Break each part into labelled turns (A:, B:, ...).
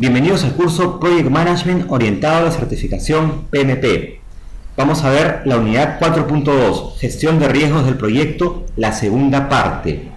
A: Bienvenidos al curso Project Management orientado a la certificación PMP. Vamos a ver la unidad 4.2, Gestión de riesgos del proyecto, la segunda parte.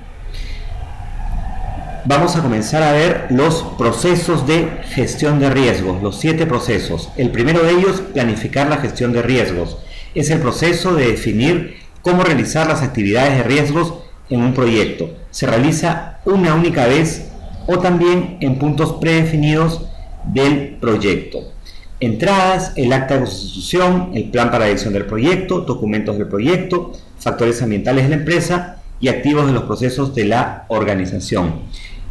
A: Vamos a comenzar a ver los procesos de gestión de riesgos, los 7 procesos. El primero de ellos, planificar la gestión de riesgos. Es el proceso de definir cómo realizar las actividades de riesgos en un proyecto. Se realiza una única vez o también en puntos predefinidos del proyecto. Entradas, el acta de constitución, el plan para la dirección del proyecto, documentos del proyecto, factores ambientales de la empresa y activos de los procesos de la organización.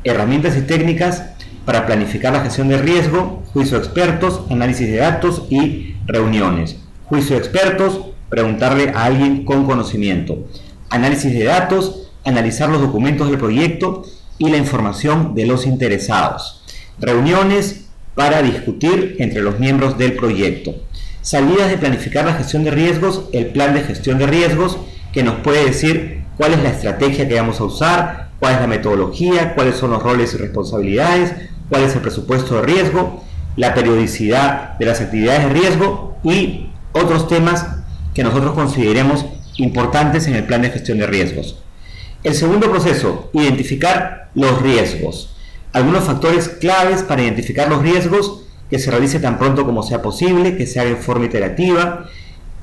A: Herramientas y técnicas para planificar la gestión de riesgo, juicio de expertos, análisis de datos y reuniones. Juicio de expertos, preguntarle a alguien con conocimiento. Análisis de datos, analizar los documentos del proyecto y la información de los interesados. Reuniones para discutir entre los miembros del proyecto. Salidas de planificar la gestión de riesgos, el plan de gestión de riesgos, que nos puede decir cuál es la estrategia que vamos a usar, cuál es la metodología, cuáles son los roles y responsabilidades, cuál es el presupuesto de riesgo, la periodicidad de las actividades de riesgo y otros temas que nosotros consideremos importantes en el plan de gestión de riesgos. El segundo proceso, identificar los riesgos. Algunos factores claves para identificar los riesgos, que se realice tan pronto como sea posible, que se haga en forma iterativa,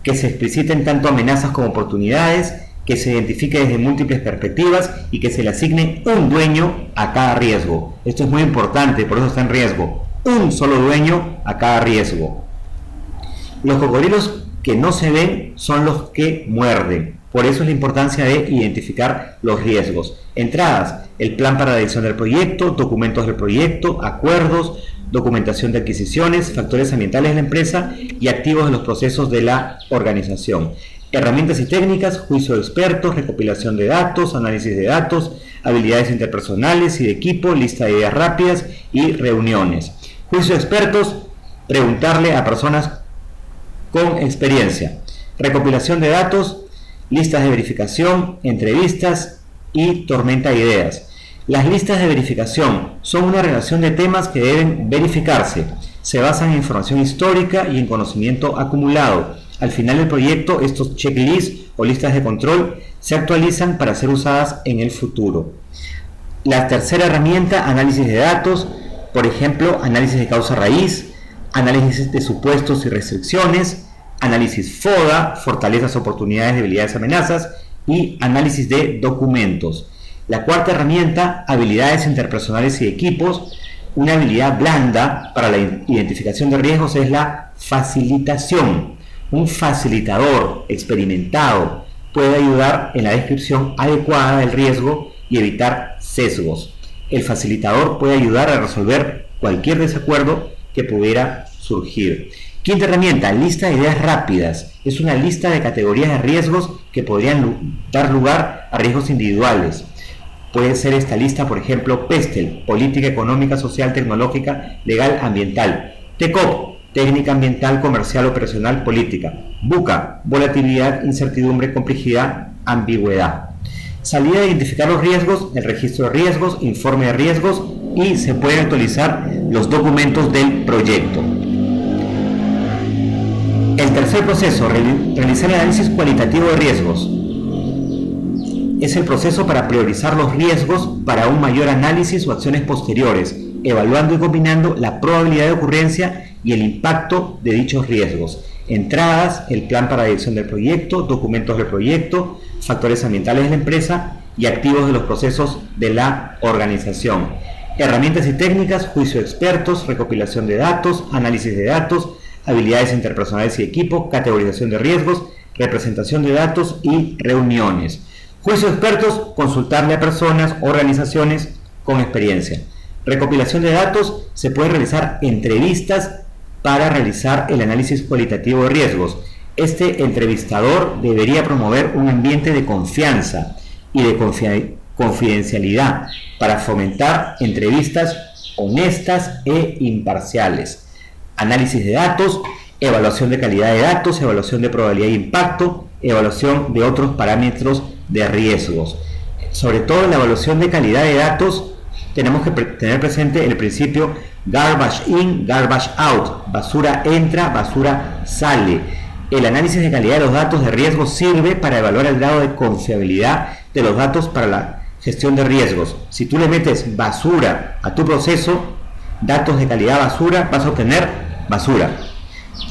A: que se expliciten tanto amenazas como oportunidades, que se identifique desde múltiples perspectivas y que se le asigne un dueño a cada riesgo. Esto es muy importante, por eso está en riesgo. Un solo dueño a cada riesgo. Los cocodrilos que no se ven son los que muerden. Por eso es la importancia de identificar los riesgos. Entradas, el plan para la dirección del proyecto, documentos del proyecto, acuerdos, documentación de adquisiciones, factores ambientales de la empresa y activos de los procesos de la organización. Herramientas y técnicas, juicio de expertos, recopilación de datos, análisis de datos, habilidades interpersonales y de equipo, lista de ideas rápidas y reuniones. Juicio de expertos, preguntarle a personas con experiencia. Recopilación de datos, listas de verificación, entrevistas y tormenta de ideas. Las listas de verificación son una relación de temas que deben verificarse. Se basan en información histórica y en conocimiento acumulado. Al final del proyecto, estos checklists o listas de control se actualizan para ser usadas en el futuro. La tercera herramienta, análisis de datos, por ejemplo, análisis de causa raíz, análisis de supuestos y restricciones, análisis FODA, fortalezas, oportunidades, debilidades, amenazas y análisis de documentos. La cuarta herramienta, habilidades interpersonales y equipos. Una habilidad blanda para la identificación de riesgos es la facilitación. Un facilitador experimentado puede ayudar en la descripción adecuada del riesgo y evitar sesgos. El facilitador puede ayudar a resolver cualquier desacuerdo que pudiera surgir. Quinta herramienta, lista de ideas rápidas. Es una lista de categorías de riesgos que podrían dar lugar a riesgos individuales. Puede ser esta lista, por ejemplo, PESTEL, Política Económica, Social, Tecnológica, Legal, Ambiental. TECOP, Técnica Ambiental, Comercial, Operacional, Política. BUCA, Volatilidad, Incertidumbre, Complejidad, Ambigüedad. Salida de identificar los riesgos, el registro de riesgos, informe de riesgos y se pueden actualizar los documentos del proyecto. El tercer proceso, realizar el análisis cualitativo de riesgos. Es el proceso para priorizar los riesgos para un mayor análisis o acciones posteriores, evaluando y combinando la probabilidad de ocurrencia y el impacto de dichos riesgos. Entradas, el plan para la dirección del proyecto, documentos del proyecto, factores ambientales de la empresa y activos de los procesos de la organización. Herramientas y técnicas, juicio de expertos, recopilación de datos, análisis de datos, habilidades interpersonales y equipo, categorización de riesgos, representación de datos y reuniones. Juicio de expertos, consultarle a personas, organizaciones con experiencia. Recopilación de datos, se puede realizar entrevistas para realizar el análisis cualitativo de riesgos. Este entrevistador debería promover un ambiente de confianza y de confidencialidad para fomentar entrevistas honestas e imparciales. Análisis de datos, evaluación de calidad de datos, evaluación de probabilidad de impacto, evaluación de otros parámetros de riesgos. Sobre todo en la evaluación de calidad de datos tenemos que tener presente el principio garbage in, garbage out, basura entra, basura sale. El análisis de calidad de los datos de riesgo sirve para evaluar el grado de confiabilidad de los datos para la gestión de riesgos. Si tú le metes basura a tu proceso, datos de calidad basura, vas a obtener basura.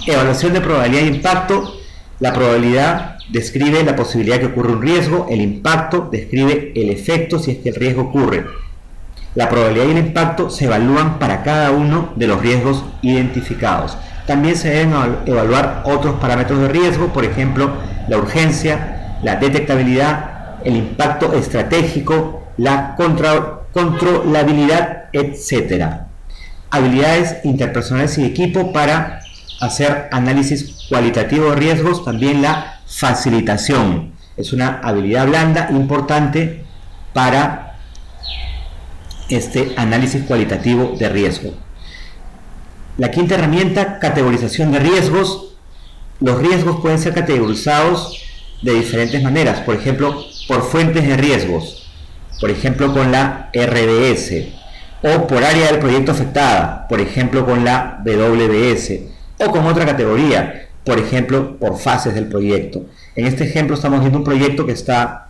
A: Evaluación de probabilidad de impacto. La probabilidad describe la posibilidad de que ocurra un riesgo, el impacto describe el efecto si es que el riesgo ocurre. La probabilidad y el impacto se evalúan para cada uno de los riesgos identificados. También se deben evaluar otros parámetros de riesgo, por ejemplo, la urgencia, la detectabilidad, el impacto estratégico, la controlabilidad, etc. Habilidades interpersonales y de equipo para hacer análisis cualitativo de riesgos. También la facilitación es una habilidad blanda importante para este análisis cualitativo de riesgo. La quinta herramienta, categorización de riesgos. Los riesgos pueden ser categorizados de diferentes maneras, por ejemplo, por fuentes de riesgos, por ejemplo con la RDS, o por área del proyecto afectada, por ejemplo con la WBS, o con otra categoría, por ejemplo por fases del proyecto. En este ejemplo estamos viendo un proyecto que está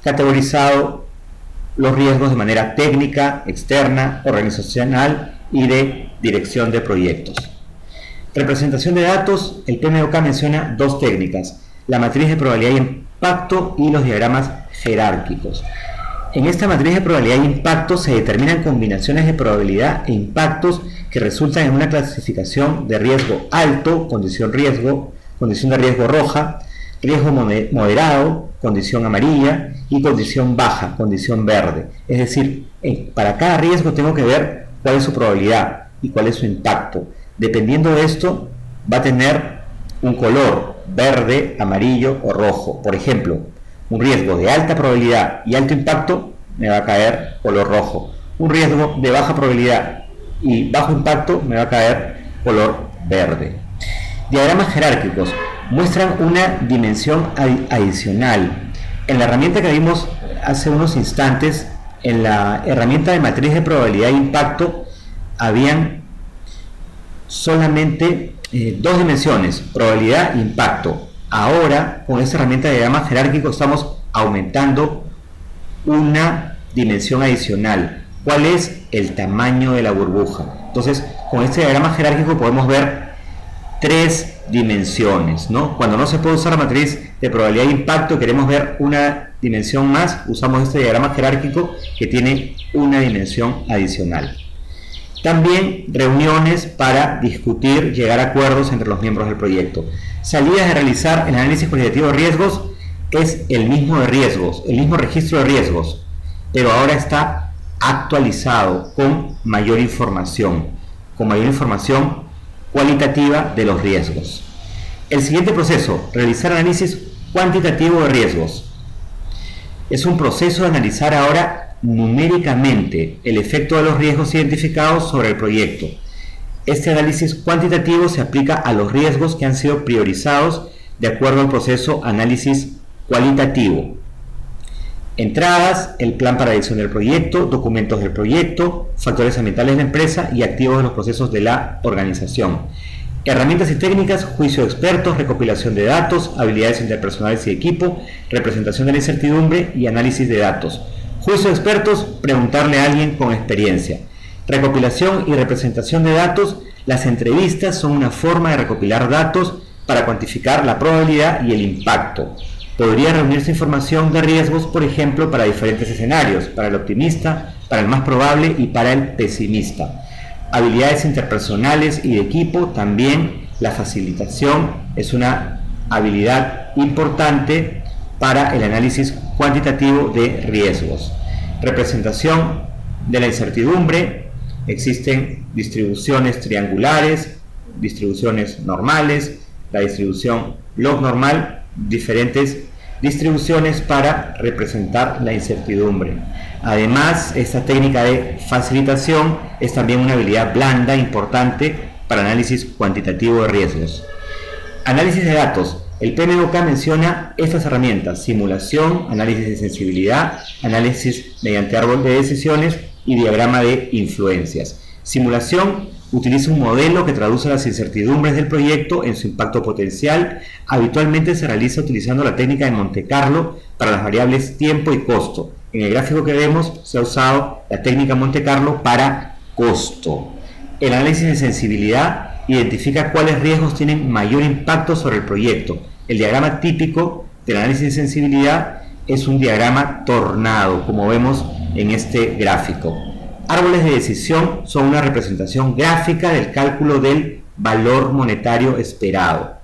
A: categorizado los riesgos de manera técnica, externa, organizacional y de dirección de proyectos. Representación de datos. El PMBOK menciona dos técnicas: la matriz de probabilidad y impacto y los diagramas jerárquicos. En esta matriz de probabilidad y impacto se determinan combinaciones de probabilidad e impactos que resultan en una clasificación de riesgo alto, condición de riesgo roja, riesgo moderado, condición amarilla, y condición baja, condición verde. Es decir, para cada riesgo tengo que ver cuál es su probabilidad y cuál es su impacto. Dependiendo de esto, va a tener un color verde, amarillo o rojo. Por ejemplo, un riesgo de alta probabilidad y alto impacto me va a caer color rojo. Un riesgo de baja probabilidad y bajo impacto me va a caer color verde. Diagramas jerárquicos muestran una dimensión adicional. En la herramienta que vimos hace unos instantes, en la herramienta de matriz de probabilidad e impacto, habían solamente dos dimensiones, probabilidad e impacto. Ahora, con esta herramienta de diagrama jerárquico, estamos aumentando una dimensión adicional. ¿Cuál es? El tamaño de la burbuja. Entonces, con este diagrama jerárquico podemos ver tres dimensiones, ¿no? Cuando no se puede usar la matriz de probabilidad e impacto, queremos ver una dimensión más, usamos este diagrama jerárquico que tiene una dimensión adicional. También reuniones para discutir, llegar a acuerdos entre los miembros del proyecto. Salidas de realizar el análisis cualitativo de riesgos es el mismo de riesgos, el mismo registro de riesgos, pero ahora está actualizado con mayor información cualitativa de los riesgos. El siguiente proceso, realizar análisis cuantitativo de riesgos. Es un proceso de analizar ahora numéricamente el efecto de los riesgos identificados sobre el proyecto. Este análisis cuantitativo se aplica a los riesgos que han sido priorizados de acuerdo al proceso análisis cualitativo. Entradas, el plan para edición del proyecto, documentos del proyecto, factores ambientales de la empresa y activos de los procesos de la organización. Herramientas y técnicas, juicio de expertos, recopilación de datos, habilidades interpersonales y equipo, representación de la incertidumbre y análisis de datos. Juicio de expertos, preguntarle a alguien con experiencia. Recopilación y representación de datos, las entrevistas son una forma de recopilar datos para cuantificar la probabilidad y el impacto. Podría reunirse información de riesgos, por ejemplo, para diferentes escenarios, para el optimista, para el más probable y para el pesimista. Habilidades interpersonales y de equipo, también la facilitación es una habilidad importante para el análisis cuantitativo de riesgos. Representación de la incertidumbre, existen distribuciones triangulares, distribuciones normales, la distribución log normal, diferentes distribuciones para representar la incertidumbre. Además, esta técnica de facilitación es también una habilidad blanda importante para análisis cuantitativo de riesgos. Análisis de datos. El PMBOK menciona estas herramientas: simulación, análisis de sensibilidad, análisis mediante árbol de decisiones y diagrama de influencias. Simulación utiliza un modelo que traduce las incertidumbres del proyecto en su impacto potencial. Habitualmente se realiza utilizando la técnica de Monte Carlo para las variables tiempo y costo. En el gráfico que vemos se ha usado la técnica Monte Carlo para costo. El análisis de sensibilidad identifica cuáles riesgos tienen mayor impacto sobre el proyecto. El diagrama típico del análisis de sensibilidad es un diagrama tornado, como vemos en este gráfico. Árboles de decisión son una representación gráfica del cálculo del valor monetario esperado.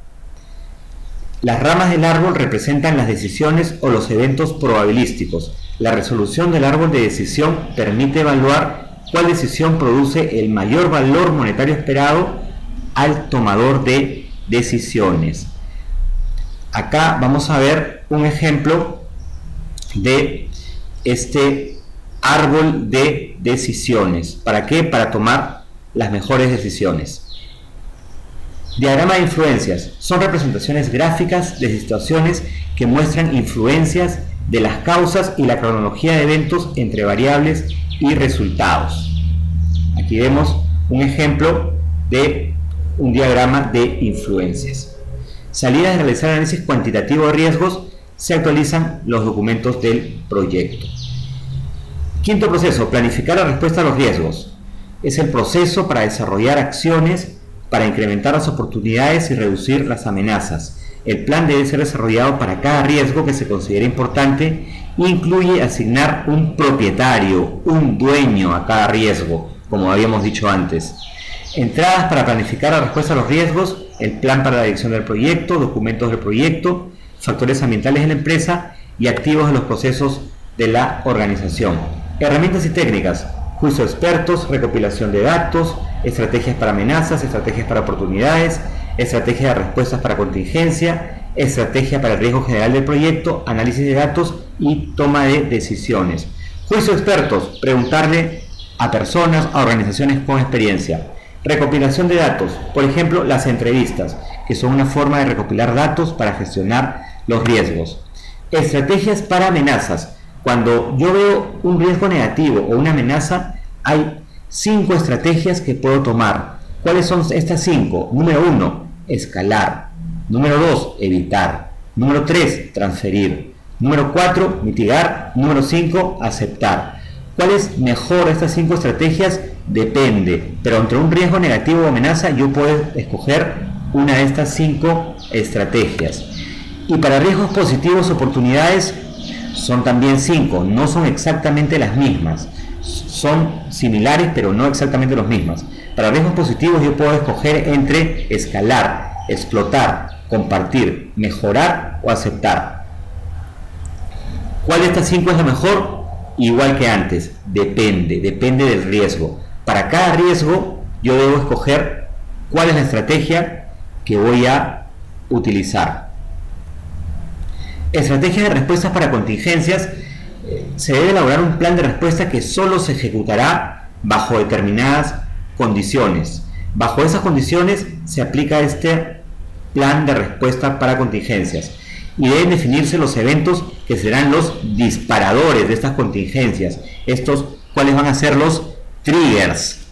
A: Las ramas del árbol representan las decisiones o los eventos probabilísticos. La resolución del árbol de decisión permite evaluar cuál decisión produce el mayor valor monetario esperado al tomador de decisiones. Acá vamos a ver un ejemplo de este árbol de decisiones. ¿Para qué? Para tomar las mejores decisiones. Diagrama de influencias. Son representaciones gráficas de situaciones que muestran influencias de las causas y la cronología de eventos entre variables y resultados. Aquí vemos un ejemplo de un diagrama de influencias. Salidas de realizar análisis cuantitativo de riesgos. Se actualizan los documentos del proyecto. Quinto proceso, planificar la respuesta a los riesgos. Es el proceso para desarrollar acciones para incrementar las oportunidades y reducir las amenazas. El plan debe ser desarrollado para cada riesgo que se considere importante e incluye asignar un propietario, un dueño a cada riesgo, como habíamos dicho antes. Entradas para planificar la respuesta a los riesgos, el plan para la dirección del proyecto, documentos del proyecto, factores ambientales en la empresa y activos de los procesos de la organización. Herramientas y técnicas, juicio de expertos, recopilación de datos, estrategias para amenazas, estrategias para oportunidades, estrategia de respuestas para contingencia, estrategia para el riesgo general del proyecto, análisis de datos y toma de decisiones. Juicio de expertos, preguntarle a personas, a organizaciones con experiencia. Recopilación de datos, por ejemplo, las entrevistas, que son una forma de recopilar datos para gestionar los riesgos. Estrategias para amenazas. Cuando yo veo un riesgo negativo o una amenaza, hay 5 estrategias que puedo tomar. ¿Cuáles son estas 5? Número 1, escalar. Número 2, evitar. Número 3, transferir. Número 4, mitigar. Número 5, aceptar. ¿Cuál es mejor de estas 5 estrategias? Depende, pero entre un riesgo negativo o amenaza yo puedo escoger una de estas 5 estrategias. Y para riesgos positivos, oportunidades, son también 5, no son exactamente las mismas, son similares pero no exactamente las mismas. Para riesgos positivos yo puedo escoger entre escalar, explotar, compartir, mejorar o aceptar. ¿Cuál de estas 5 es la mejor? Igual que antes, depende del riesgo. Para cada riesgo yo debo escoger cuál es la estrategia que voy a utilizar. Estrategia de respuestas para contingencias. Se debe elaborar un plan de respuesta que solo se ejecutará bajo determinadas condiciones. Bajo esas condiciones se aplica este plan de respuesta para contingencias y deben definirse los eventos que serán los disparadores de estas contingencias. Estos, ¿cuáles van a ser los triggers?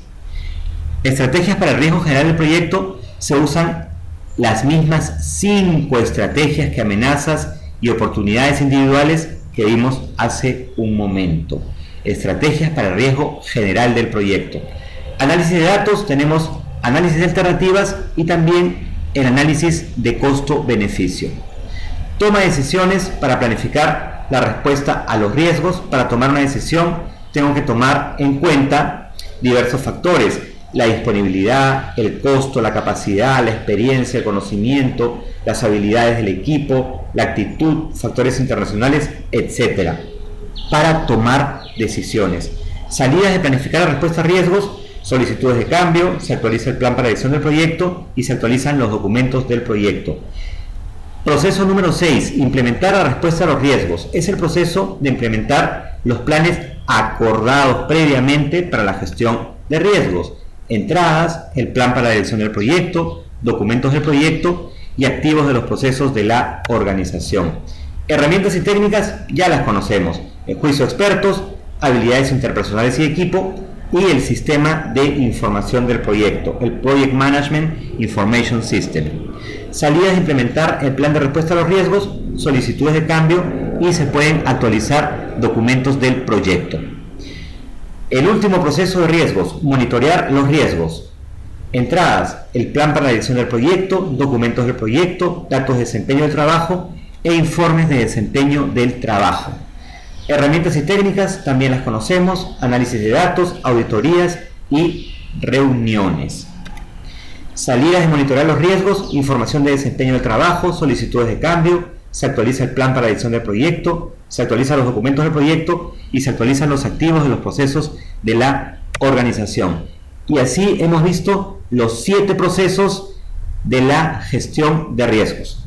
A: Estrategias para el riesgo general del proyecto. Se usan las mismas 5 estrategias que amenazas y oportunidades individuales que vimos hace un momento. Estrategias para el riesgo general del proyecto. Análisis de datos, tenemos análisis de alternativas y también el análisis de costo-beneficio. Toma de decisiones para planificar la respuesta a los riesgos. Para tomar una decisión tengo que tomar en cuenta diversos factores: la disponibilidad, el costo, la capacidad, la experiencia, el conocimiento, las habilidades del equipo, la actitud, factores internacionales, etc. para tomar decisiones. Salidas de planificar la respuesta a riesgos, solicitudes de cambio, se actualiza el plan para la dirección del proyecto y se actualizan los documentos del proyecto. Proceso número 6, implementar la respuesta a los riesgos. Es el proceso de implementar los planes acordados previamente para la gestión de riesgos. Entradas, el plan para la dirección del proyecto, documentos del proyecto y activos de los procesos de la organización. Herramientas y técnicas ya las conocemos: el juicio de expertos, habilidades interpersonales y equipo, y el sistema de información del proyecto, el Project Management Information System. Salidas de implementar el plan de respuesta a los riesgos, solicitudes de cambio y se pueden actualizar documentos del proyecto. El último proceso de riesgos, monitorear los riesgos. Entradas, el plan para la dirección del proyecto, documentos del proyecto, datos de desempeño del trabajo e informes de desempeño del trabajo. Herramientas y técnicas también las conocemos: análisis de datos, auditorías y reuniones. Salidas de monitorear los riesgos, información de desempeño del trabajo, solicitudes de cambio, se actualiza el plan para la edición del proyecto, se actualizan los documentos del proyecto y se actualizan los activos de los procesos de la organización. Y así hemos visto los 7 procesos de la gestión de riesgos.